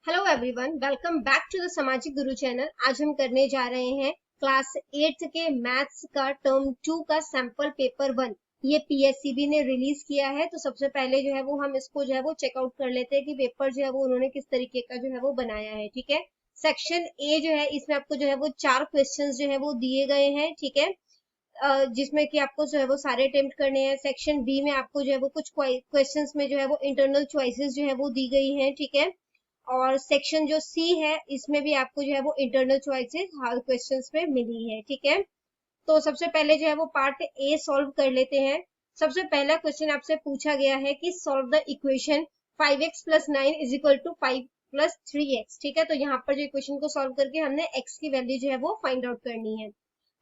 Hello everyone, welcome back to the Samajik Guru channel. आज हम करने जा रहे हैं क्लास 8 के मैथ्स का टर्म 2 का सैंपल पेपर 1। ये पीएससीबी ने रिलीज किया है। तो सबसे पहले जो है वो हम इसको जो है वो चेकआउट कर लेते हैं कि पेपर जो है वो उन्होंने किस तरीके का जो है वो बनाया है। ठीक है, सेक्शन ए जो है इसमें आपको जो है वो 4 क्वेश्चंस जो है वो दिए गए हैं। ठीक है, जिसमें कि आपको जो है वो सारे अटेम्प्ट करने हैं। सेक्शन बी में आपको जो है वो कुछ क्वेश्चंस में जो है वो इंटरनल चॉइसेस जो है वो दी गई हैं। ठीक है, और सेक्शन जो सी है इसमें भी आपको जो है वो इंटरनल चॉइसेस हर क्वेश्चंस में मिली है। ठीक है, तो सबसे पहले जो है वो पार्ट ए सॉल्व कर लेते हैं। सबसे पहला क्वेश्चन आपसे पूछा गया है कि solve the equation 5x plus 9 is equal to 5 plus 3x। ठीक है, तो यहाँ पर जो इक्वेशन को सॉल्व करके हमने x की वैल्यू जो है वो फाइंड आउट करनी है।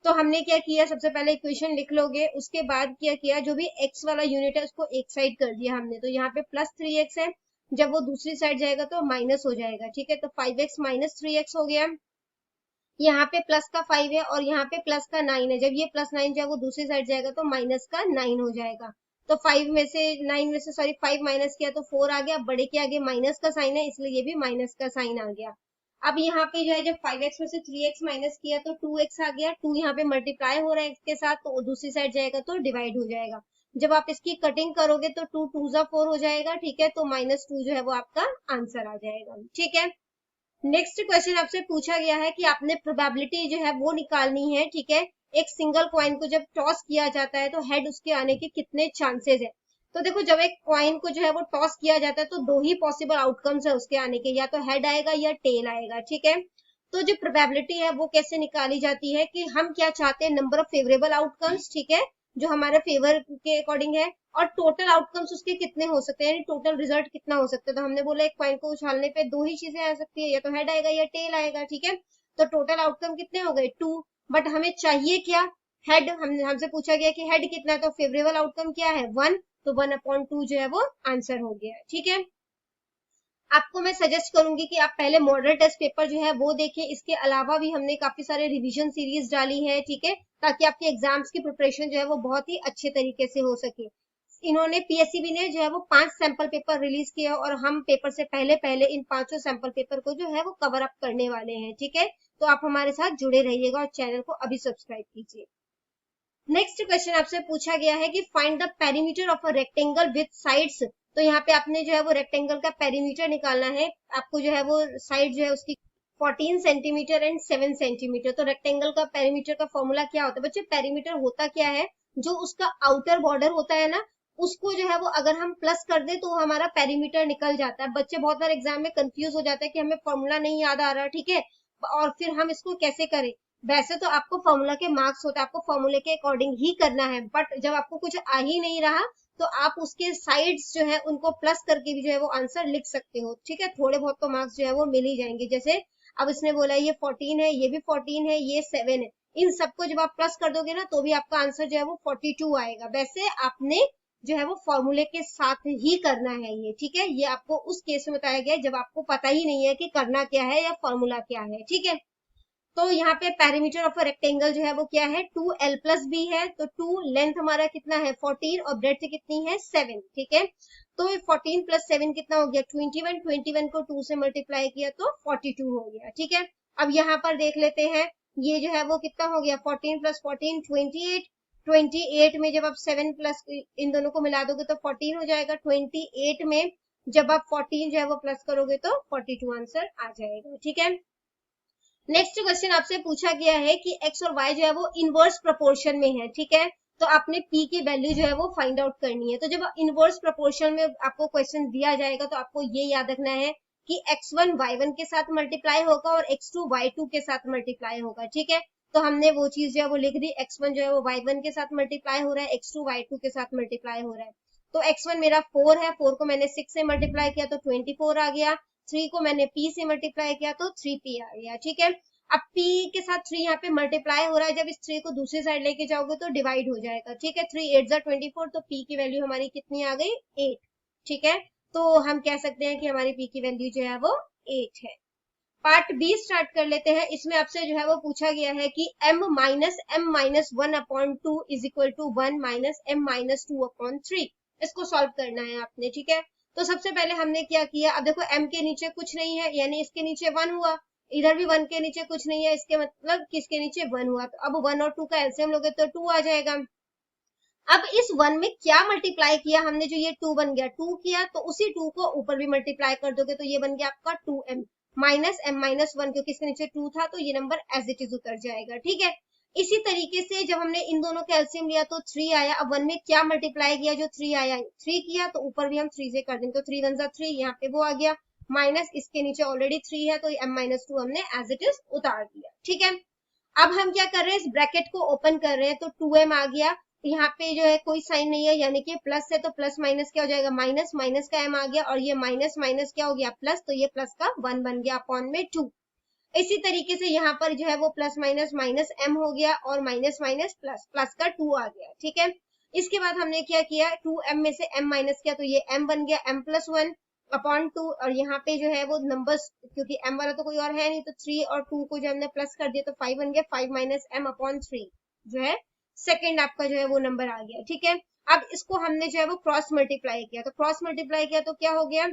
तो हमने क्या किया, सबसे पहले इक्वेशन लिख लोगे, उसके बाद क्या किया, जो भी x वाला यूनिट है उसको एक साइड कर दिया हमने। तो यहाँ पे प्लस 3x है, जब वो दूसरी साइड जाएगा तो माइनस हो जाएगा। ठीक है, तो 5x माइनस 3x हो गया। यहाँ पे प्लस का 5 है और यहाँ पे प्लस का 9 है, जब ये प्लस 9 जो है वो दूसरी साइड जाएगा तो माइनस का 9 हो जाएगा। तो 5 में से 9 में से 5 माइनस किया तो 4 आ गया। बड़े के आगे माइनस का साइन है इसलिए ये भी माइनस का साइन आ गया। अब यहाँ पे जो है जब 5x में से 3x माइनस किया तो 2x आ गया। 2 यहाँ पे मल्टीप्लाई हो रहा है x के साथ, तो दूसरी साइड जाएगा तो डिवाइड हो जाएगा। जब आप इसकी कटिंग करोगे तो 2 2 जा 4 हो जाएगा। ठीक है, तो -2 जो है वो आपका आंसर आ जाएगा। ठीक है, नेक्स्ट क्वेश्चन आपसे पूछा गया है कि आपने प्रोबेबिलिटी जो है वो निकालनी है। ठीक है, एक सिंगल कॉइन को जब टॉस किया जाता है तो हेड उसके आने के कितने चांसेस है। तो देखो, जब एक कॉइन को जो है वो टॉस किया जाता है तो दो ही पॉसिबल आउटकम्स है उसके आने के, या तो हेड आएगा या टेल आएगा। ठीक है, तो जो प्रोबेबिलिटी है वो कैसे निकाली जाती है कि हम क्या चाहते हैं, नंबर ऑफ फेवरेबल आउटकम्स। ठीक है, जो हमारे फेवर के अकॉर्डिंग है, और टोटल आउटकम्स उसके कितने हो सकते हैं, यानी टोटल रिजल्ट कितना हो सकता है। तो हमने बोला एक कॉइन को उछालने पे दो ही चीजें आ सकती है, या तो हेड आएगा या टेल आएगा। ठीक है, तो टोटल आउटकम कितने हो गए 2, बट हमें चाहिए क्या, हेड। हमसे पूछा गया कि हेड कितना है, तो फेवरेबल आउटकम क्या है 1, तो 1/2 जो है वो आंसर हो गया। ठीक है, आपको मैं सजेस्ट करूंगी कि आप पहले मॉडल टेस्ट पेपर जो है वो देखें। इसके अलावा भी हमने काफी सारे रिवीजन सीरीज डाली है। ठीक है, ताकि आपके एग्जाम्स की प्रिपरेशन जो है वो बहुत ही अच्छे तरीके से हो सके। इन्होंने पीएससीबी ने जो है वो 5 सैंपल पेपर रिलीज किया और हम पेपर से पहले पहले इन 5 सैंपल पेपर को जो है वो कवर अप करने वाले हैं। ठीक है, तो आप हमारे साथ जुड़े रहिएगा और चैनल को अभी सब्सक्राइब कीजिए। नेक्स्ट क्वेश्चन आपसे पूछा गया है कि find the perimeter of a rectangle with sides. तो यहाँ पे आपने जो है वो रेक्टेंगल का पेरीमीटर निकालना है। आपको जो है वो साइड जो है उसकी 14 सेंटीमीटर एंड 7 सेंटीमीटर। तो रेक्टेंगल का पेरीमीटर का फॉर्मूला क्या होता है बच्चे, पेरीमीटर होता क्या है, जो उसका आउटर बॉर्डर होता है ना, उसको जो है वो अगर हम प्लस कर दे तो हमारा पेरीमीटर निकल जाता है। बच्चे बहुत बार एग्जाम में कंफ्यूज हो जाता है कि हमें फॉर्मूला नहीं याद आ रहा। ठीक है, और फिर हम इसको कैसे करें। वैसे तो आपको फॉर्मूला के मार्क्स होते हैं, आपको फॉर्मूले के अकॉर्डिंग ही करना है, बट जब आपको कुछ आ ही नहीं रहा तो आप उसके साइड्स जो है उनको प्लस करके भी जो है वो आंसर लिख सकते हो। ठीक है, थोड़े बहुत तो मार्क्स जो है वो मिल ही जाएंगे। जैसे अब इसने बोला ये 14 है, ये भी 14 है, ये 7 है, इन सबको जब आप प्लस कर दोगे ना तो भी आपका आंसर जो है वो 42 आएगा। वैसे आपने जो है वो फॉर्मूले के साथ ही करना है ये। ठीक है, ये आपको उस केस में बताया गया है जब आपको पता ही नहीं है कि करना क्या है या फॉर्मूला क्या है। ठीक है, तो यहाँ पे पेरीमीटर ऑफ अ रेक्टेंगल जो है वो क्या है 2l प्लस बी है। तो 2 लेंथ हमारा कितना है 14 और ब्रेड्थ कितनी है 7। ठीक है, तो 14 प्लस 7 कितना हो गया 21। 21 को 2 से मल्टीप्लाई किया तो 42 हो गया। ठीक है, अब यहाँ पर देख लेते हैं, ये जो है वो कितना हो गया 14 प्लस 14 28। 28 में जब आप 7 प्लस इन दोनों को मिला दोगे तो 14 हो जाएगा। 28 में जब आप 14 जो है वो प्लस करोगे तो 42 आंसर आ जाएगा। ठीक है, नेक्स्ट क्वेश्चन आपसे पूछा गया है कि x और y जो है वो इनवर्स प्रोपोर्शन में है। ठीक है, तो आपने p की वैल्यू जो है वो फाइंड आउट करनी है। तो जब इनवर्स प्रोपोर्शन में आपको क्वेश्चन दिया जाएगा तो आपको ये याद रखना है कि x1 y1 के साथ मल्टीप्लाई होगा और x2 y2 के साथ मल्टीप्लाई होगा। ठीक है, तो हमने वो चीज जो है वो लिख दी, x1 जो है वो y1 के साथ मल्टीप्लाई हो रहा है, x2 y2 के साथ मल्टीप्लाई हो रहा है। तो x1 मेरा 4 है, 4 को मैंने 6 से मल्टीप्लाई किया तो 24 आ गया। 3 को मैंने p से मल्टीप्लाई किया तो 3p आ गया। ठीक है, अब p के साथ 3 यहाँ पे मल्टीप्लाई हो रहा है, जब इस 3 को दूसरी साइड लेके जाओगे तो डिवाइड हो जाएगा। ठीक है, 3 8 जा 24, तो p की वैल्यू हमारी कितनी आ गई 8। ठीक है, तो हम कह सकते हैं कि हमारी p की वैल्यू जो है वो 8 है। पार्ट बी स्टार्ट कर लेते हैं। इसमें आपसे जो है वो पूछा गया है कि m-1/2 is equal to 1 - m-2/3। इसको सॉल्व करना है आपने। ठीक है, तो सबसे पहले हमने क्या किया, अब देखो m के नीचे कुछ नहीं है, यानी इसके नीचे 1 हुआ, इधर भी 1 के नीचे कुछ नहीं है, इसके मतलब किसके नीचे 1 हुआ, तो अब 1 और 2 का एलसीएम लोगे तो 2 आ जाएगा। अब इस 1 में क्या मल्टीप्लाई किया हमने, जो ये 2 बन गया, 2 किया तो उसी 2 को ऊपर भी मल्टीप्लाई कर दोगे तो ये बन गया आपका 2m माइनस m माइनस 1, क्योंकि इसके नीचे 2 था तो ये नंबर एज इट इज उतर जाएगा। ठीक है, इसी तरीके से जब हमने इन दोनों का एलसीएम लिया तो 3 आया। अब 1 में क्या मल्टीप्लाई किया, जो 3 आया, 3 किया तो ऊपर भी हम 3 से कर देंगे, तो 3 1 3, यहाँ पे वो आ गया, माइनस इसके नीचे ऑलरेडी 3 है तो m माइनस 2 हमने एज इट इज उतार दिया। ठीक है, अब हम क्या कर रहे हैं, इस ब्रैकेट को ओपन कर रहे हैं तो 2m आ गया, यहाँ पे जो है कोई साइन नहीं है, यानी कि प्लस है तो प्लस माइनस क्या हो जाएगा, माइनस, माइनस का m आ गया, और ये माइनस माइनस क्या हो गया, प्लस, तो ये प्लस का 1 बन गया अपॉन में 2। इसी तरीके से यहाँ पर जो है वो प्लस माइनस माइनस m हो गया, और माइनस माइनस प्लस, प्लस का 2 आ गया। ठीक है, इसके बाद हमने क्या किया, 2m में से m माइनस किया तो ये m बन गया, m प्लस 1 अपॉन 2, और यहाँ पे जो है वो नंबर्स, क्योंकि m वाला तो कोई और है नहीं, तो 3 और 2 को जो हमने प्लस कर दिया तो 5 बन गया, 5 माइनस m अपॉन 3 जो है सेकेंड आपका जो है वो नंबर आ गया। ठीक है, अब इसको हमने जो है वो क्रॉस मल्टीप्लाई किया, तो क्रॉस मल्टीप्लाई किया तो क्या हो गया,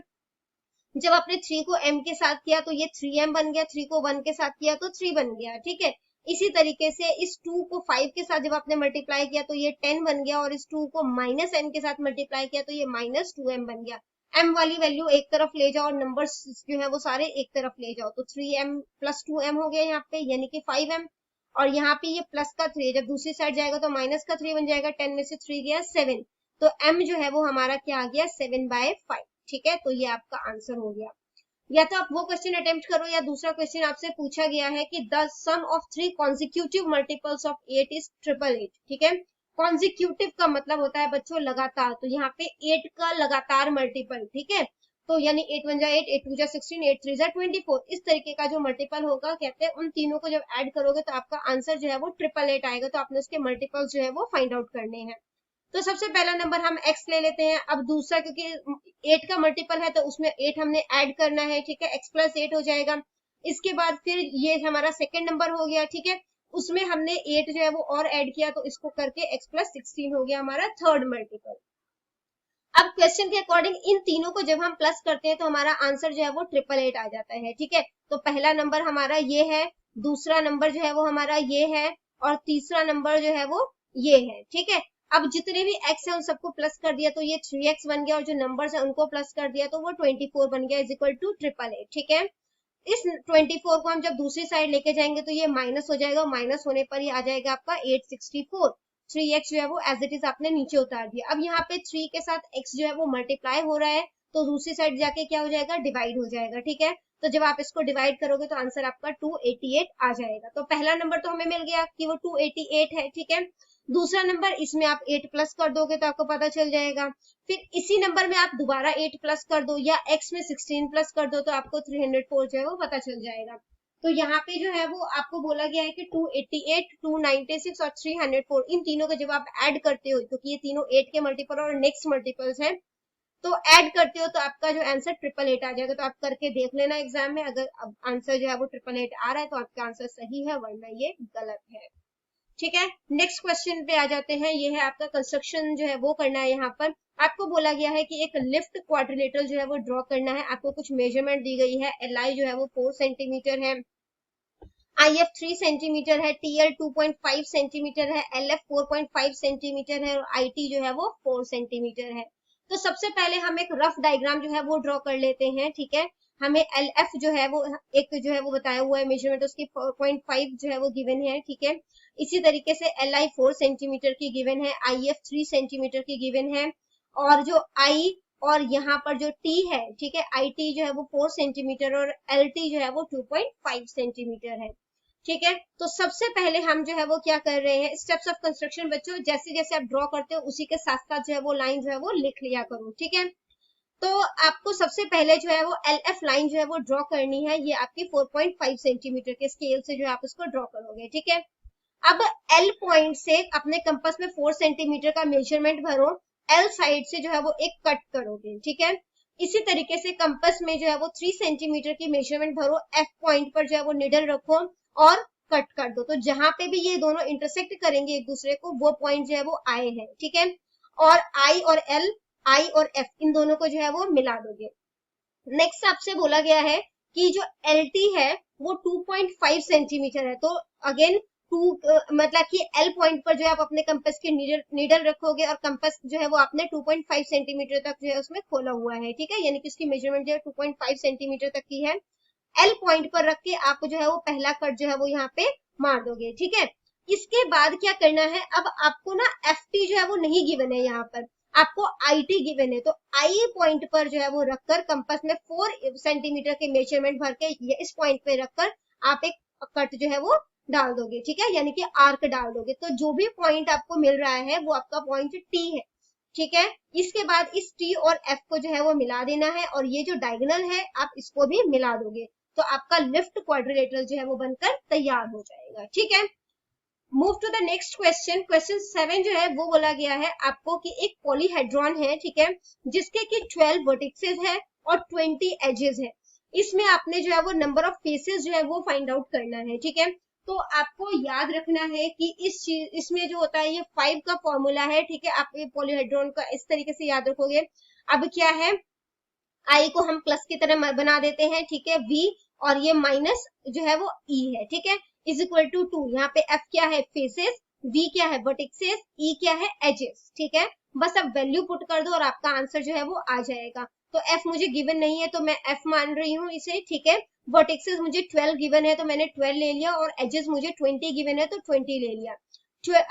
जब आपने 3 को m के साथ किया तो ये 3m बन गया, 3 को 1 के साथ किया तो 3 बन गया। ठीक है, इसी तरीके से इस 2 को 5 के साथ जब आपने मल्टीप्लाई किया तो ये 10 बन गया, और इस 2 को माइनस m के साथ मल्टीप्लाई किया तो ये माइनस 2m बन गया। m वाली वैल्यू एक तरफ ले जाओ और नंबर्स जो है वो सारे एक तरफ ले जाओ, तो 3m प्लस 2m हो गया यहाँ पे, यानी कि 5m, और यहाँ पे ये प्लस का 3 जब दूसरी साइड जाएगा तो माइनस का 3 बन जाएगा, 10 में से 3 गया 7, तो m जो है वो हमारा क्या आ गया, 7/5। ठीक है, तो ये आपका आंसर हो गया। या तो आप वो क्वेश्चन अटेम्प्ट करो, या दूसरा क्वेश्चन आपसे पूछा गया है कि the sum of 3 consecutive multiples of 8 is 888। ठीक है, कॉन्जिक्यूटिव का मतलब होता है बच्चों लगातार, तो यहाँ पे 8 का लगातार मल्टीपल। ठीक है, तो यानी 8 1 जा 8, 8 2 जा 16, 8 3 जा 24, इस तरीके का जो मल्टीपल होगा, कहते हैं उन तीनों को जब ऐड करोगे तो आपका आंसर जो है वो 888 आएगा, तो आपने उसके मल्टीपल जो है वो फाइंड आउट करने हैं। तो सबसे पहला नंबर हम x ले लेते हैं, अब दूसरा क्योंकि 8 का मल्टीपल है तो उसमें 8 हमने ऐड करना है। ठीक है, x प्लस 8 हो जाएगा। इसके बाद फिर ये हमारा सेकंड नंबर हो गया। ठीक है, उसमें हमने 8 जो है वो और ऐड किया तो इसको करके x प्लस 16 हो गया हमारा थर्ड मल्टीपल। अब क्वेश्चन के अकॉर्डिंग इन तीनों को जब हम प्लस करते हैं तो हमारा आंसर जो है वो 888 आ जाता है। ठीक है, तो पहला नंबर हमारा ये है, दूसरा नंबर जो है वो हमारा ये है, और तीसरा नंबर जो है वो ये है। ठीक है, अब जितने भी x है उन सबको प्लस कर दिया तो ये 3x बन गया, और जो नंबर्स है उनको प्लस कर दिया तो वो 24 बन गया, इज इक्वल टू 888। ठीक है, इस 24 को हम जब दूसरी साइड लेके जाएंगे तो ये माइनस हो जाएगा, माइनस होने पर ये आ जाएगा आपका 864। 3x जो है वो एज इट इज आपने नीचे उतार दिया। अब यहाँ पे 3 के साथ x जो है वो मल्टीप्लाई हो रहा है तो दूसरी साइड जाके क्या हो जाएगा, डिवाइड हो जाएगा। ठीक है, तो जब आप इसको डिवाइड करोगे तो आंसर आपका 288 आ जाएगा। तो पहला नंबर तो हमें मिल गया कि वो 288 है। ठीक है, दूसरा नंबर इसमें आप 8 प्लस कर दोगे तो आपको पता चल जाएगा, फिर इसी नंबर में आप दोबारा 8 प्लस कर दो या x में 16 प्लस कर दो तो आपको 304 जो है वो पता चल जाएगा। तो यहाँ पे जो है वो आपको बोला गया है कि 288, 296 और 304 इन तीनों को जब आप ऐड करते हो, क्योंकि ये तीनों 8 के मल्टीपल और नेक्स्ट मल्टीपल्स हैं, तो ऐड करते हो तो आपका जो आंसर 888 आ जाएगा। तो आप करके देख लेना एग्जाम में, अगर आंसर जो है वो 888 आ रहा है तो आपका आंसर सही है, वरना ये गलत है। ठीक है, नेक्स्ट क्वेश्चन पे आ जाते हैं। ये है आपका कंस्ट्रक्शन जो है वो करना है। यहाँ पर आपको बोला गया है कि एक लिफ्ट क्वाड्रिलेटरल जो है वो ड्रॉ करना है। आपको कुछ मेजरमेंट दी गई है, LI जो है वो 4 सेंटीमीटर है, IF 3 सेंटीमीटर है, TL 2.5 सेंटीमीटर है, LF 4.5 सेंटीमीटर है, और IT जो है वो 4 सेंटीमीटर है। तो सबसे पहले हम एक रफ डायग्राम जो है वो ड्रॉ कर लेते हैं। ठीक है, हमें LF जो है वो एक जो है वो बताया हुआ है मेजरमेंट, उसकी 4.5 जो है वो गिवन है। ठीक है, इसी तरीके से LI 4 सेंटीमीटर की गिवन है, IF 3 सेंटीमीटर की गिवन है, और जो I और यहाँ पर जो T है, ठीक है, IT जो है वो 4 सेंटीमीटर और LT जो है वो 2.5 सेंटीमीटर है। ठीक है, तो सबसे पहले हम जो है वो क्या कर रहे हैं, स्टेप्स ऑफ कंस्ट्रक्शन बच्चों जैसे जैसे आप ड्रॉ करते हो उसी के साथ साथ जो है वो लाइन जो है वो लिख लिया करो। ठीक है, तो आपको सबसे पहले जो है वो LF लाइन जो है वो ड्रॉ करनी है। ये आपकी 4.5 सेंटीमीटर के स्केल से जो है आप उसको ड्रॉ करोगे। ठीक है, अब L पॉइंट से अपने कंपास में 4 सेंटीमीटर का मेजरमेंट भरो, L साइड से जो है वो एक कट करोगे। ठीक है, इसी तरीके से कंपास में जो है वो 3 सेंटीमीटर की मेजरमेंट भरो, F पॉइंट पर जो है वो निडल रखो और कट कर दो। तो जहां पे भी ये दोनों इंटरसेक्ट करेंगे एक दूसरे को, वो पॉइंट जो है वो I है। ठीक है, और I और L आई और एफ इन दोनों को जो है वो मिला दोगे। नेक्स्ट आपसे बोला गया है कि जो LT है वो 2.5 सेंटीमीटर है, तो अगेन मतलब कि L पॉइंट पर जो है आप अपने कंपास के नीडल रखोगे और कंपास जो है वो आपने 2.5 सेंटीमीटर तक जो है उसमें खोला हुआ है, ठीक है, यानी कि उसकी मेजरमेंट जो है 2.5 सेंटीमीटर तक की है। L पॉइंट पर रख के आप जो है वो पहला कट जो है वो यहाँ पे मार दोगे, ठीक है। इसके बाद क्या करना है, अब आपको ना FT जो है वो नहीं गिवन है, यहाँ पर आपको IT गिवन है, तो I पॉइंट पर जो है वो रखकर कंपास में 4 सेंटीमीटर के मेजरमेंट भर के इस पॉइंट पे रखकर आप एक कट जो है वो डाल दोगे, ठीक है, यानी कि आर्क डाल दोगे। तो जो भी पॉइंट आपको मिल रहा है वो आपका पॉइंट T है, ठीक है। इसके बाद इस T और F को जो है वो मिला देना है और ये जो डायगोनल है आप इसको भी मिला दोगे, तो आपका लेफ्ट क्वाड्रिलेटरल जो है वो बनकर तैयार हो जाएगा, ठीक है। Move to the next question. Question 7 जो है वो बोला गया है आपको कि एक पॉलीहेड्रॉन है, ठीक है, जिसके कि 12 वर्टिसेस है और 20 एजेस है। इसमें आपने जो है वो नंबर ऑफ फेसेस जो है वो फाइंड आउट करना है, ठीक है। तो आपको याद रखना है कि इसमें जो होता है ये 5 का फॉर्मूला है, ठीक है। आप ये पॉलीहेड्रॉन का इस तरीके से याद रखोगे। अब क्या है, आई को हम प्लस की तरह बना देते हैं, ठीक है, V और ये माइनस जो है वो E है, ठीक है, इज इक्वल टू 2। यहाँ पे F क्या है, फेसेस, V क्या है, वर्टिसेस, E क्या है, एजेस, ठीक है। बस अब वैल्यू पुट कर दो और आपका आंसर जो है वो आ जाएगा। तो F मुझे गिवन नहीं है तो मैं F मान रही हूँ इसे, ठीक है। वर्टिसेस मुझे 12 गिवन है तो मैंने 12 ले लिया और एजेस मुझे 20 गिवन है तो 20 ले लिया।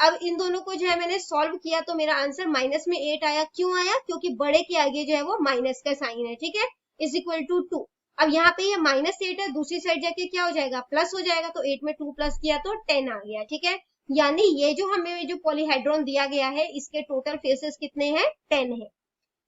अब इन दोनों को जो है मैंने सॉल्व किया तो मेरा आंसर माइनस में 8 आया। क्यों आया, क्योंकि बड़े के आगे जो है वो माइनस का साइन है, ठीक है, इज इक्वल टू 2। अब यहाँ पे ये -8 है, दूसरी साइड जाके क्या हो जाएगा, प्लस हो जाएगा, तो 8 में 2 प्लस किया तो 10 आ गया, ठीक है। यानी ये जो हमें जो पॉलीहेड्रॉन दिया गया है इसके टोटल फेसेस कितने हैं, 10 है,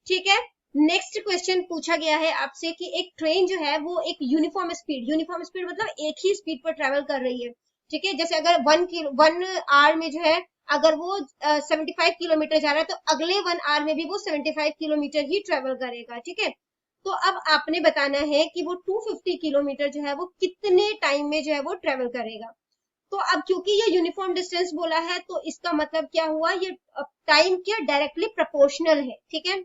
ठीक है। नेक्स्ट क्वेश्चन पूछा गया है आपसे कि एक ट्रेन जो है वो एक यूनिफॉर्म स्पीड मतलब एक ही स्पीड पर ट्रेवल कर रही है, ठीक है। जैसे अगर 1 आवर में जो है अगर वो 75 किलोमीटर जा रहा है तो अगले 1 आवर में भी वो 75 किलोमीटर ही ट्रेवल करेगा, ठीक है। तो अब आपने बताना है कि वो 250 किलोमीटर जो है वो कितने टाइम में जो है वो ट्रेवल करेगा। तो अब क्योंकि ये यूनिफॉर्म डिस्टेंस बोला है तो इसका मतलब क्या हुआ, ये टाइम के डायरेक्टली प्रोपोर्शनल है, ठीक है।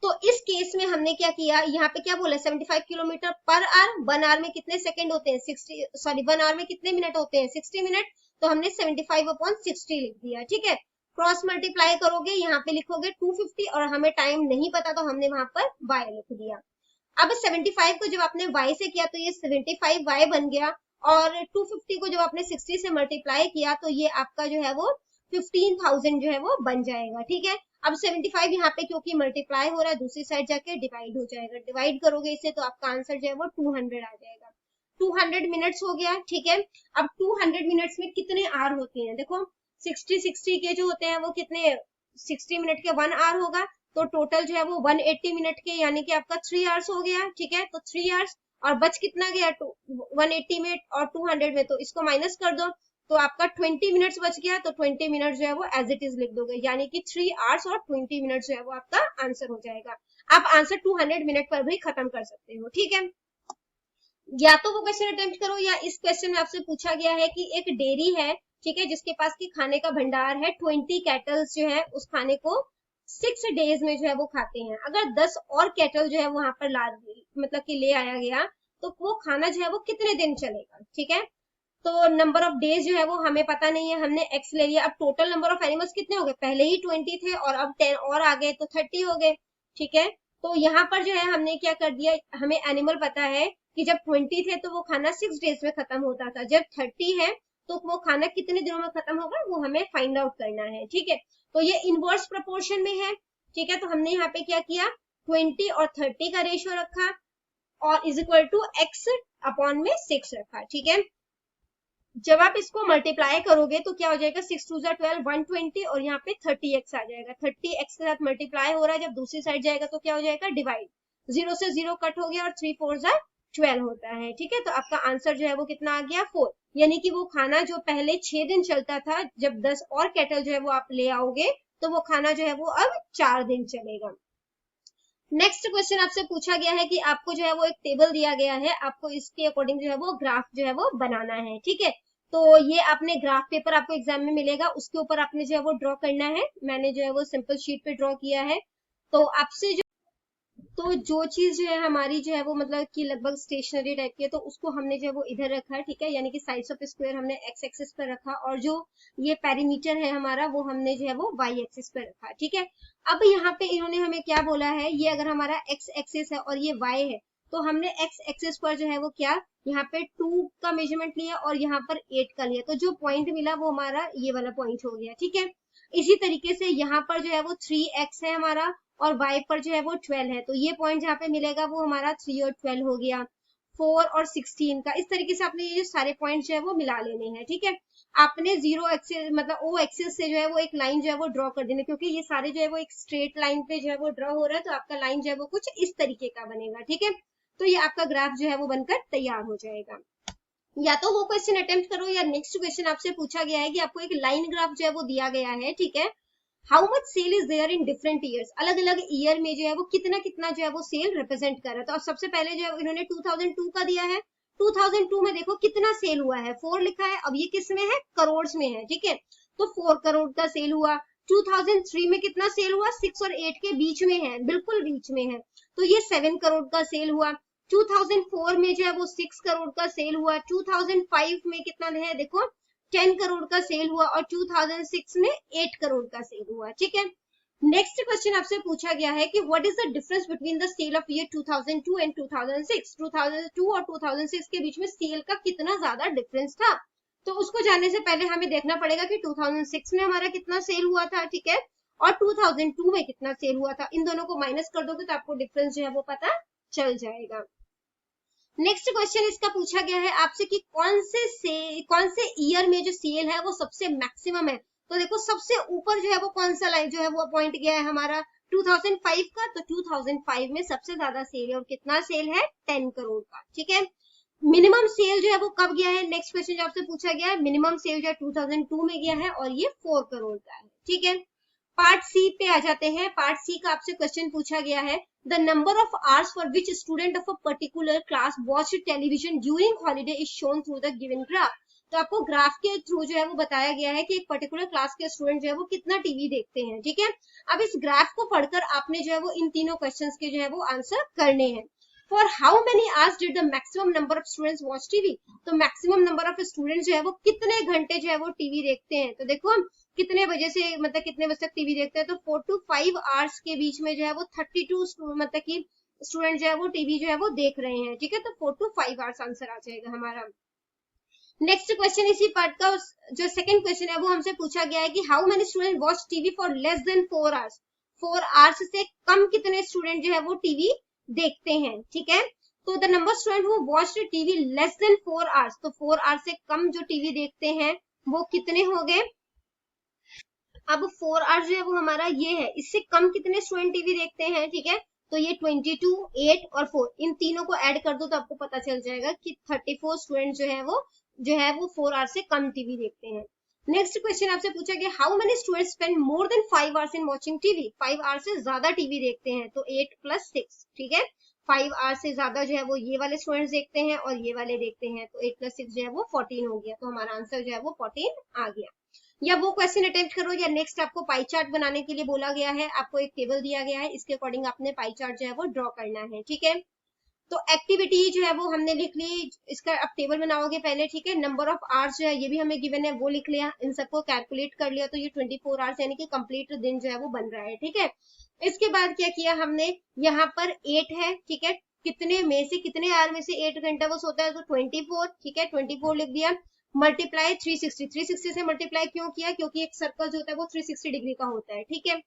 तो इस केस में हमने क्या किया, यहाँ पे क्या बोला, 75 किलोमीटर पर आवर, 1 आवर में कितने सेकंड होते हैं, 1 आवर में कितने मिनट होते हैं, 60 मिनट। तो हमने 75/60 लिख दिया, ठीक है। क्रॉस मल्टीप्लाई करोगे, यहाँ पे लिखोगे 250 और हमें टाइम नहीं पता तो हमने वहां पर y लिख दिया। अब 75 को जब आपने y से किया तो ये 75y बन गया और 250 को जब आपने 60 से मल्टीप्लाई किया तो ये आपका जो है वो 15,000 जो है वो बन जाएगा, ठीक है। अब 75 यहाँ पे क्योंकि मल्टीप्लाई हो रहा है दूसरी साइड जाके डिवाइड हो जाएगा, डिवाइड करोगे इसे तो आपका आंसर जो है वो 200 आ जाएगा। 200 मिनट्स हो गया, ठीक है। अब 200 मिनट्स में कितने आवर होते हैं, देखो 60 के जो होते हैं वो कितने, 60 मिनट के 1 आवर होगा, तो टोटल जो है वो 180 मिनट के, यानी कि आपका 3 आवर्स हो गया, ठीक है। तो 3 आवर्स और बच कितना गया, 180 में और 200 में, तो इसको माइनस कर दो तो आपका 20 मिनट्स बच गया, तो 20 मिनट्स जो है वो एज इट इज लिख दोगे, यानी कि 3 आवर्स और 20 मिनट्स जो है वो आपका आंसर हो जाएगा। आप आंसर 200 मिनट पर भी खत्म कर सकते हो, ठीक है। या तो वो क्वेश्चन अटेम्प्ट करो या इस क्वेश्चन में आपसे पूछा गया है कि एक डेयरी है, ठीक है, जिसके पास की खाने का भंडार है, 20 कैटल्स जो है उस खाने को 6 डेज में जो है वो खाते हैं। अगर 10 और कैटल जो है वहां पर ला मतलब कि ले आया गया तो वो खाना जो है वो कितने दिन चलेगा, ठीक है। तो नंबर ऑफ डेज जो है वो हमें पता नहीं है, हमने एक्स ले लिया। अब टोटल नंबर ऑफ एनिमल्स कितने हो गए, पहले ही 20 थे और अब 10 और आ गए तो 30 हो गए, ठीक है। तो यहाँ पर जो है हमने क्या कर दिया, हमें एनिमल पता है कि जब 20 थे तो वो खाना 6 डेज में खत्म होता था, जब 30 है तो वो खाना कितने दिनों में खत्म होगा वो हमें फाइंड आउट करना है, ठीक है। तो ये इनवर्स प्रोपोर्शन में है, ठीक है। तो हमने यहाँ पे क्या किया, 20 और 30 का रेशियो रखा और is equal to x upon में 6 रखा, ठीक है। जब आप इसको मल्टीप्लाई करोगे तो क्या हो जाएगा, 6 2 12 120 और यहाँ पे 30x आ जाएगा। 30x के साथ मल्टीप्लाई हो रहा है, जब दूसरी साइड जाएगा तो क्या हो जाएगा, डिवाइड, 0 से 0 कट हो गया और 3 4 12 होता है, ठीक है। तो आपका आंसर जो है वो कितना आ गया, 4। यानी कि वो खाना जो पहले 6 दिन चलता था, जब 10 और कैटल जो है वो आप ले आओगे तो वो खाना जो है वो अब 4 दिन चलेगा। नेक्स्ट क्वेश्चन आपसे पूछा गया है कि आपको जो है वो एक टेबल दिया गया है, आपको इसके अकॉर्डिंग जो है वो ग्राफ जो है वो बनाना है, ठीक है। तो ये आपने ग्राफ पेपर आपको एग्जाम में मिलेगा, उसके ऊपर आपने जो है वो ड्रॉ करना है। मैंने जो है वो सिंपल शीट पे ड्रॉ किया है। तो आपसे जो चीज जो है हमारी जो है वो मतलब कि लगभग स्टेशनरी टाइप की है, तो उसको हमने जो है वो इधर रखा है, ठीक है, यानी कि साइड्स ऑफ स्क्वायर हमने एक्स एक्सिस पर रखा, और जो ये पेरीमीटर है हमारा वो हमने जो है वो वाई एक्सिस पर रखा, ठीक है। अब यहाँ पे इन्होंने हमें क्या बोला है, ये अगर हमारा एक्स एक्सिस है और ये वाई है, तो हमने एक्स एक्सिस पर जो है वो क्या, यहाँ पे 2 का मेजरमेंट लिया और यहाँ पर 8 का लिया, तो जो पॉइंट मिला वो हमारा ये वाला पॉइंट हो गया, ठीक है। इसी तरीके से यहाँ पर जो है वो 3x है हमारा, और y पर जो है वो 12 है, तो ये पॉइंट जहाँ पे मिलेगा वो हमारा 3 और 12 हो गया, 4 और 16 का। इस तरीके से आपने ये सारे पॉइंट जो है वो मिला लेने हैं, ठीक है। आपने जीरो एक्सिस मतलब ओ एक्सिस से जो है वो एक लाइन जो है वो ड्रॉ कर देना, क्योंकि ये सारे जो है वो एक स्ट्रेट लाइन पे जो है वो ड्रॉ हो रहा है, तो आपका लाइन जो है वो कुछ इस तरीके का बनेगा, ठीक है। तो ये आपका ग्राफ जो है वो बनकर तैयार हो जाएगा। या तो वो क्वेश्चन अटेम्प्ट करो, या नेक्स्ट क्वेश्चन आपसे पूछा गया है कि आपको एक लाइन ग्राफ जो है वो दिया गया है, ठीक है। How much sale is there in different years, अलग अलग ईयर में जो है वो कितना कितना जो है वो सेल रिप्रेजेंट कर रहा है। तो अब सबसे पहले जो है इन्होंने 2002 का दिया है, 2002 में देखो कितना सेल हुआ है, 4 लिखा है। अब ये किस में है, करोड़ में है, ठीक है, तो 4 करोड़ का सेल हुआ। 2003 में कितना सेल हुआ, 6 और 8 के बीच में है, बिल्कुल बीच में है, तो ये 7 करोड़ का सेल हुआ। 2004 में जो है वो 6 करोड़ का सेल हुआ। 2005 में कितना है, देखो 10 करोड़ का सेल हुआ, और 2006 में 8 करोड़ का सेल हुआ, ठीक है। नेक्स्ट क्वेश्चन आपसे पूछा गया है कि what is the difference between the sale of year 2002 and 2006, 2002 और 2006 के बीच में सेल का कितना ज्यादा डिफरेंस था। तो उसको जानने से पहले हमें देखना पड़ेगा कि 2006 में हमारा कितना सेल हुआ था, ठीक है, और 2002 में कितना सेल हुआ था। इन दोनों को माइनस कर दोगे तो आपको डिफरेंस जो है वो पता चल जाएगा। नेक्स्ट क्वेश्चन इसका पूछा गया है आपसे कि कौन से ईयर में जो सेल है वो सबसे मैक्सिमम है। तो देखो सबसे ऊपर जो है वो कौन सा लाइन जो है वो पॉइंट गया है हमारा 2005 का, तो 2005 में सबसे ज्यादा सेल है, और कितना सेल है, 10 करोड़ का, ठीक है। मिनिमम सेल जो है वो कब गया है, नेक्स्ट क्वेश्चन जो आपसे पूछा गया है, मिनिमम सेल जो है 2002 में गया है, और ये 4 करोड़ का है, ठीक है। पार्ट सी पे आ जाते हैं। पार्ट सी का आपसे क्वेश्चन पूछा गया है, the number of hours for which student of a particular class watch television during holiday is shown through the given graph. तो आपको ग्राफ के थ्रू जो है वो बताया गया है कि एक पर्टिकुलर क्लास के स्टूडेंट जो है वो कितना टीवी देखते हैं, ठीक है। अब इस ग्राफ को पढ़कर आपने जो है वो इन तीनों क्वेश्चंस के जो है वो आंसर करने हैं। For how many hours did the maximum number of students watch TV, तो मैक्सिमम नंबर ऑफ स्टूडेंट्स जो है वो कितने घंटे जो है वो टीवी देखते हैं। तो देखो कितने बजे से मतलब कितने बजे तक टीवी देखते हैं, तो 4 to 5 आवर्स के बीच में जो है वो 32 मतलब कि स्टूडेंट जो है वो टीवी जो है वो देख रहे हैं, ठीक है। तो 4 to 5 आवर्स आंसर आ जाएगा हमारा। नेक्स्ट क्वेश्चन इसी पार्ट का जो सेकंड क्वेश्चन है वो हमसे पूछा गया है कि how many student watch TV for less than 4 hours, 4 hours से कम कितने स्टूडेंट जो है वो टीवी देखते हैं, ठीक है। तो the number student who watch TV less than 4 hours, तो 4 आवर्स से कम जो टीवी देखते हैं वो कितने हो गए। अब 4 आवर्स जो है वो हमारा ये है, इससे कम कितने स्टूडेंट टीवी देखते हैं, ठीक है। तो ये 22, 8 और 4 इन तीनों को ऐड कर दो तो आपको पता चल जाएगा कि 34 स्टूडेंट जो है वो 4 आवर्स से कम टीवी देखते हैं। नेक्स्ट क्वेश्चन आपसे पूछा गया how many students spend more than 5 hours in watching TV, 5 hours से ज्यादा टीवी देखते हैं, तो 8 + 6, ठीक है। 5 आवर्स से ज्यादा जो है वो ये वाले स्टूडेंट्स देखते हैं और ये वाले देखते हैं, तो 8 + 6 जो है वो 14 हो गया, तो हमारा आंसर जो है वो 14 आ गया। या वो क्वेश्चन अटेम्प्ट करो, या नेक्स्ट आपको पाई चार्ट बनाने के लिए बोला गया है, आपको एक टेबल दिया गया है, इसके अकॉर्डिंग आपने पाई चार्ट जो है वो ड्रॉ करना है, ठीक है। तो एक्टिविटी जो है वो हमने लिख ली, इसका अब टेबल बनाओगे पहले, ठीक है। नंबर ऑफ आवर्स जो है ये भी हमें गिवन है वो लिख लिया, इन सबको कैलकुलेट कर लिया, तो ये 24 आवर्स यानी कि कंप्लीट दिन जो है वो बन रहा है, ठीक है। इसके बाद क्या किया हमने, यहाँ पर 8 है, ठीक है, कितने में से कितने आवर में से 8 घंटा वो सोता है, तो 24, ठीक है, 24 लिख दिया। मल्टीप्लाई 360 से मल्टीप्लाई क्यों किया, क्योंकि एक सर्कल जो होता है वो 360 डिग्री का होता है, ठीक है।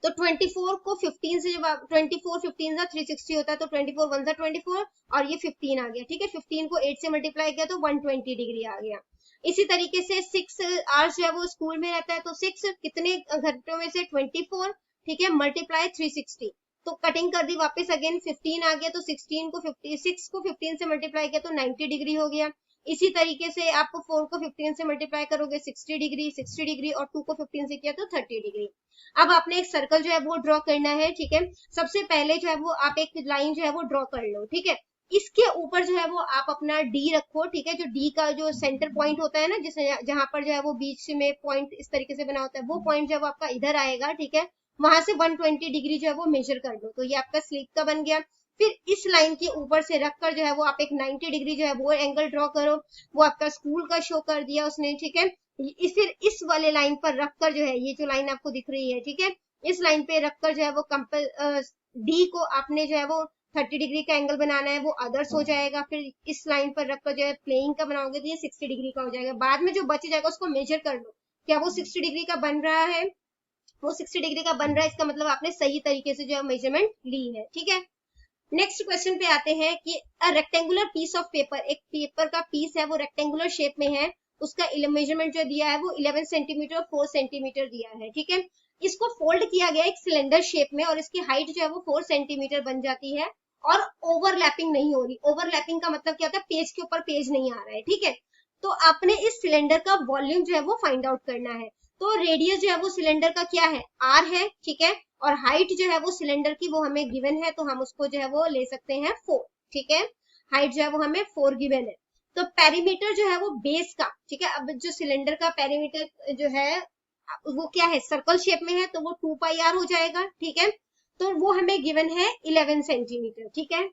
तो 24 को 15 से जब 24 15 360 होता है, तो 24 1 24 और ये 15 आ गया, ठीक है। 15 को 8 से मल्टीप्लाई किया तो 120 डिग्री आ गया। इसी तरीके से 6 आवर्स जो है वो स्कूल में रहता है, तो 6 कितने घंटों में से 24, ठीक है, मल्टीप्लाई 360, तो कटिंग कर दी वापस, अगेन 15 आ गया, तो 16 को 56 को 15 से मल्टीप्लाई किया तो 90 डिग्री हो गया। इसी तरीके से आप 4 को 15 से मल्टीप्लाई करोगे 60 डिग्री और 2 को 15 से किया तो 30 डिग्री। अब आपने एक सर्कल जो है वो ड्रॉ करना है, ठीक है। सबसे पहले जो है वो आप एक लाइन जो है वो ड्रॉ कर लो, ठीक है। इसके ऊपर जो है वो आप अपना डी रखो, ठीक है। जो डी का जो सेंटर पॉइंट होता है ना, जिससे जहां पर जो है वो बीच में पॉइंट इस तरीके से बना होता है, वो पॉइंट जो है वो आपका इधर आएगा, ठीक है। वहां से 120 डिग्री जो है वो मेजर कर लो, तो ये आपका स्लीप का बन गया। फिर इस लाइन के ऊपर से रखकर जो है वो आप एक 90 डिग्री जो है वो एंगल ड्रॉ करो, वो आपका स्कूल का शो कर दिया उसने, ठीक है। फिर इस वाले लाइन पर रखकर जो है, ये जो लाइन आपको दिख रही है, ठीक है, इस लाइन पे रखकर जो है वो डी को आपने जो है वो 30 डिग्री का एंगल बनाना है, वो अदर्स हो जाएगा। फिर इस लाइन पर रखकर जो है प्लेइंग का बनाओगे तो ये 60 डिग्री का हो जाएगा। बाद में जो बच जाएगा उसको मेजर कर लो, क्या वो 60 डिग्री का बन रहा है, वो 60 डिग्री का बन रहा है, इसका मतलब आपने सही तरीके से जो है मेजरमेंट ली है, ठीक है। नेक्स्ट क्वेश्चन पे आते हैं कि a rectangular piece of paper, एक पेपर का पीस है वो रेक्टेंगुलर शेप में है, उसका मेजरमेंट जो दिया है वो 11 सेंटीमीटर और 4 सेंटीमीटर दिया है, ठीक है। इसको फोल्ड किया गया एक सिलेंडर शेप में और इसकी हाइट जो है वो 4 सेंटीमीटर बन जाती है और ओवरलैपिंग नहीं हो रही। ओवरलैपिंग का मतलब क्या होता है, पेज के ऊपर पेज नहीं आ रहा है, ठीक है। तो आपने इस सिलेंडर का वॉल्यूम जो है वो फाइंड आउट करना है। तो रेडियस जो है वो सिलेंडर का क्या है, आर है, ठीक है, और हाइट जो है वो सिलेंडर की वो हमें गिवन है, तो हम उसको जो है वो ले सकते हैं 4, ठीक है। हाइट जो है वो हमें 4 गिवन है। तो पेरीमीटर जो है वो बेस का, ठीक है, अब जो सिलेंडर का पेरीमीटर जो है वो क्या है, सर्कल शेप में है, तो वो 2 पाई आर हो जाएगा, ठीक है। तो वो हमें गिवन है 11 सेंटीमीटर, ठीक है।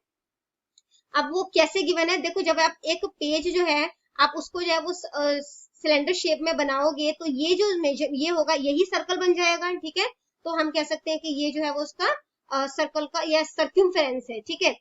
अब वो कैसे गिवन है, देखो जब आप एक पेज जो है आप उसको जो है वो सिलेंडर शेप में बनाओगे तो ये जो मेजर ये होगा यही सर्कल बन जाएगा, ठीक है। तो हम कह सकते हैं कि ये जो है वो उसका सर्कल का या सर्क्यूमफेरेंस है, ठीक है।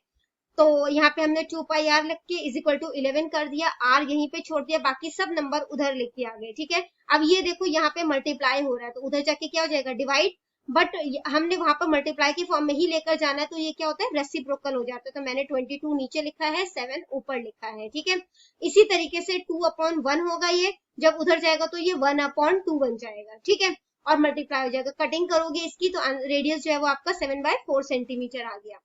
तो यहाँ पे हमने 2 पाई आर लिख के इज इक्वल टू 11 कर दिया, आर यहीं पे छोड़ दिया, बाकी सब नंबर उधर लिख के आ गए, ठीक है। अब ये देखो यहाँ पे मल्टीप्लाई हो रहा है, तो उधर जाके क्या हो जाएगा, डिवाइड, बट हमने वहां पर मल्टीप्लाई की फॉर्म में ही लेकर जाना है, तो ये क्या होता है, रेसिप्रोकल हो जाता है। तो मैंने 22 नीचे लिखा है, 7 ऊपर लिखा है, ठीक है। इसी तरीके से 2/1 होगा, ये जब उधर जाएगा तो ये 1/2 बन जाएगा, ठीक है, और मल्टीप्लाई हो जाएगा। कटिंग करोगे इसकी तो रेडियस जो है वो आपका 7/4 सेंटीमीटर आ गया।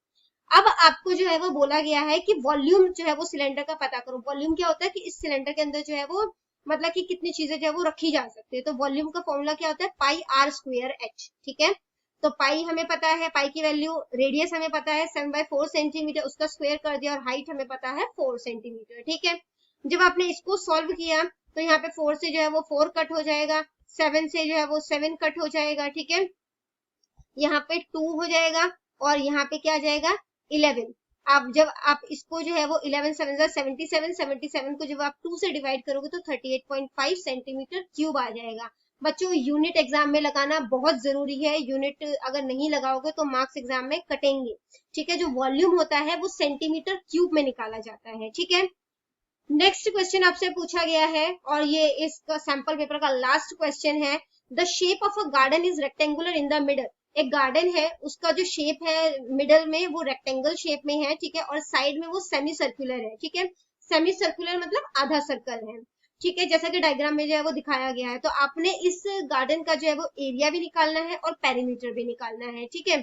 अब आपको जो है वो बोला गया है कि वॉल्यूम जो है वो सिलेंडर का पता करो। वॉल्यूम क्या होता है कि इस सिलेंडर के अंदर जो है वो मतलब कि कितनी चीजें जो है वो रखी जा सकती है। तो वॉल्यूम का फॉर्मूला क्या होता है, पाई आर स्क्वायर एच, ठीक है। तो पाई हमें पता है, पाई की वैल्यू, रेडियस हमें पता है 7/4 सेंटीमीटर, उसका स्क्वायर कर दिया, और हाइट हमें पता है 4 सेंटीमीटर, ठीक है। जब आपने इसको सॉल्व किया तो यहाँ पे 4 से जो है वो 4 कट हो जाएगा, 7 से जो है वो 7 कट हो जाएगा, ठीक है। यहाँ पे 2 हो जाएगा और यहाँ पे क्या आ जाएगा 11। आप जब आप इसको जो है वो 11 7 77, 77 को जब आप 2 से डिवाइड करोगे तो 38.5 सेंटीमीटर क्यूब आ जाएगा। बच्चों यूनिट एग्जाम में लगाना बहुत जरूरी है, यूनिट अगर नहीं लगाओगे तो मार्क्स एग्जाम में कटेंगे, ठीक है। जो वॉल्यूम होता है वो सेंटीमीटर क्यूब में निकाला जाता है, ठीक है। नेक्स्ट क्वेश्चन आपसे पूछा गया है और ये इसका सैंपल पेपर का लास्ट क्वेश्चन है। The shape of a garden is rectangular in the middle. एक गार्डन है, उसका जो शेप है मिडल में वो रेक्टेंगल शेप में है, ठीक है, और साइड में वो सेमी सर्कुलर है, ठीक है। सेमी सर्कुलर मतलब आधा सर्कल है, ठीक है, जैसा कि डायग्राम में जो है वो दिखाया गया है। तो आपने इस गार्डन का जो है वो एरिया भी निकालना है और पेरीमीटर भी निकालना है, ठीक है।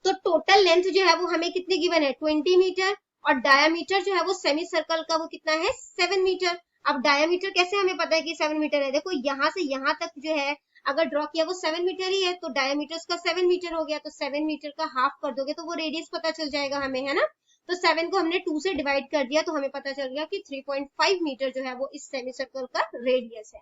तो टोटल लेंथ जो है वो हमें कितनी गिवन है, 20 मीटर, और डायामीटर जो है वो सेमी सर्कल का वो कितना है, 7 मीटर। अब डायामीटर कैसे हमें पता है कि 7 मीटर है, देखो यहाँ से यहाँ तक जो है अगर ड्रॉ किया वो 7 मीटर ही है, तो डायामीटर उसका 7 मीटर हो गया, तो 7 मीटर का हाफ कर दोगे तो वो रेडियस पता चल जाएगा हमें, है ना। तो 7 को हमने 2 से डिवाइड कर दिया तो हमें पता चल गया कि 3.5 मीटर जो है वो इस सेमी सर्कल का रेडियस है।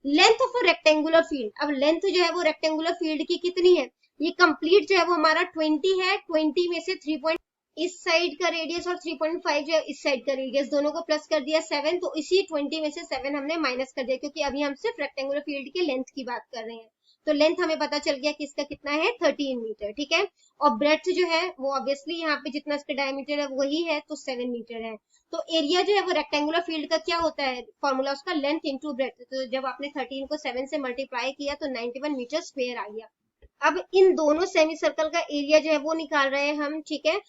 Length of a rectangular field, अब लेंथ जो है वो रेक्टेंगुलर फील्ड की कितनी है, ये कंप्लीट जो है वो हमारा 20 है, 20 में से 3 इस साइड का रेडियस और 3.5 जो है इस साइड का रेडियस, दोनों को प्लस कर दिया 7, तो इसी 20 में से 7 हमने माइनस कर दिया, क्योंकि अभी हम सिर्फ रेक्टेंगुलर फील्ड की लेंथ की बात कर रहे हैं। तो लेंथ हमें पता चल गया कि इसका कितना है, 13 मीटर, ठीक है। और ब्रेथ जो है वो ऑब्वियसली यहाँ पे जितना इसका डायमीटर है वही है, तो 7 मीटर है। तो एरिया जो है वो रेक्टेंगुलर फील्ड का क्या होता है, फॉर्मूला उसका लेंथ इंटू ब्रेथ। तो जब आपने 13 को 7 से मल्टीप्लाई किया तो 91 मीटर स्क्वायर आ गया। अब इन दोनों सेमी सर्कल का एरिया जो है वो निकाल रहे हैं हम, ठीक है।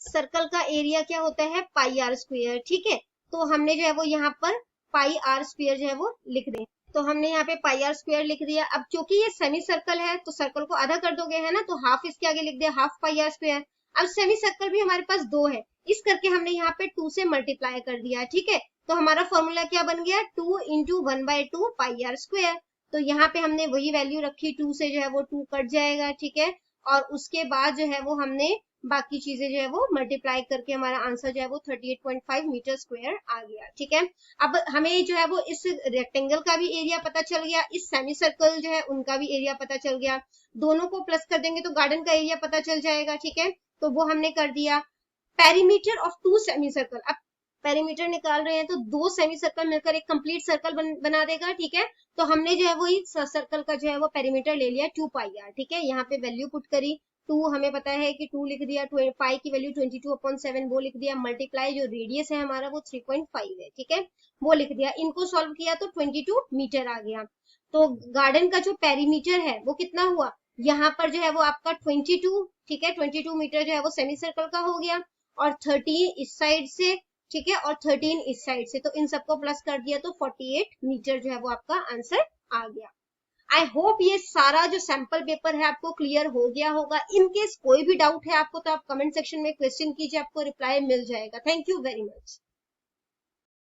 सर्कल का एरिया क्या होता है, पाई आर स्क्वायर, ठीक है। तो हमने जो है वो यहाँ पर पाई आर स्क्वायर जो है वो लिख दें, तो हमने यहाँ पे पाई आर स्क्वायर लिख दिया। अब क्योंकि ये सेमी सर्कल है तो सर्कल को आधा कर दोगे, है ना, तो हाफ इसके आगे लिख दिया, हाफ पाई आर स्क्वायर। अब सेमी सर्कल भी हमारे पास 2 है, इस करके हमने यहाँ पे 2 से मल्टीप्लाई कर दिया, ठीक है। तो हमारा फॉर्मूला क्या बन गया, 2 इंटू 1/2 पाई आर स्क्वायर। तो यहाँ पे हमने वही वैल्यू रखी, 2 से जो है वो 2 कट जाएगा, ठीक है। और उसके बाद जो है वो हमने बाकी चीजें जो है वो मल्टीप्लाई करके हमारा आंसर जो है वो 38.5 मीटर स्क्वायर आ गया। ठीक है, अब हमें जो है वो इस रेक्टेंगल का भी एरिया पता चल गया, इस सेमी सर्कल जो है उनका भी एरिया पता चल गया, दोनों को प्लस कर देंगे तो गार्डन का एरिया पता चल जाएगा। ठीक है, तो वो हमने कर दिया। पेरीमीटर ऑफ 2 सेमी सर्कल, अब पेरीमीटर निकाल रहे हैं तो 2 सेमी सर्कल मिलकर एक कंप्लीट सर्कल बना देगा। ठीक है, तो हमने जो है वो इस सर्कल का जो है वो पेरीमीटर ले लिया 2 पाई आर। ठीक है, यहाँ पे वैल्यू पुट करी, 2 हमें पता है कि 2 लिख दिया, पाई की वैल्यू 22/7 वो लिख दिया, मल्टीप्लाई जो रेडियस है हमारा वो 3.5 है। ठीक है, वो लिख दिया, इनको सॉल्व किया तो 22 मीटर आ गया। तो गार्डन का जो पेरीमीटर है वो कितना हुआ, यहाँ पर जो है वो आपका 22, ठीक है, 22 मीटर जो है वो सेमी सर्कल का हो गया, और 13 इस साइड से, ठीक है, और 13 इस साइड से, तो इन सबको प्लस कर दिया तो 48 मीटर जो है वो आपका आंसर आ गया। आई होप ये सारा जो सैंपल पेपर है आपको क्लियर हो गया होगा। इन केस कोई भी डाउट है आपको तो आप कमेंट सेक्शन में क्वेश्चन कीजिए, आपको रिप्लाई मिल जाएगा। Thank you very much.